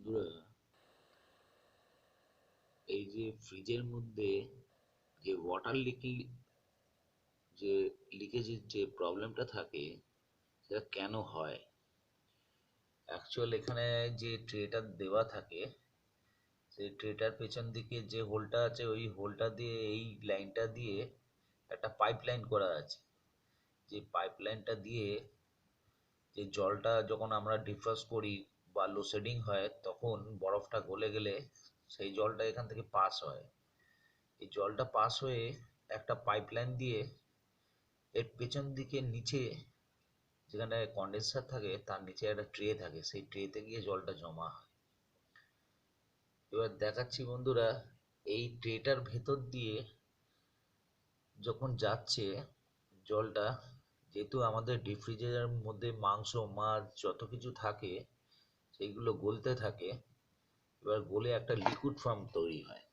বন্ধুরা, এই যে ফ্রিজের মধ্যে যে ওয়াটার যে লিকেজের যে প্রবলেমটা থাকে, সেটা কেন হয়? অ্যাকচুয়াল এখানে যে ট্রেটা দেওয়া থাকে, সেই ট্রেটার পেছন দিকে যে হোলটা আছে, ওই হোলটা দিয়ে এই লাইনটা দিয়ে একটা পাইপ লাইন করা আছে। যে পাইপ লাইনটা দিয়ে যে জলটা যখন আমরা ডিফ্রস্ট করি বা লোডশেডিং হয়, তখন বরফটা গলে গেলে সেই জলটা এখান থেকে পাস হয়। এই জলটা পাস হয়ে একটা পাইপলাইন দিয়ে এর পেছন দিকে নিচে, যেখানে কন্ডেন্সার থাকে তার নিচে একটা ট্রে থাকে, সেই ট্রেতে গিয়ে জলটা জমা হয়। এবার দেখাচ্ছি বন্ধুরা, এই ট্রেটার ভেতর দিয়ে যখন যাচ্ছে জলটা, যেহেতু আমাদের ডিপ ফ্রিজের মধ্যে মাংস মাছ যত কিছু থাকে সেইগুলো গলতে থাকে। এবার গলে একটা লিকুইড ফর্ম তৈরি হয়।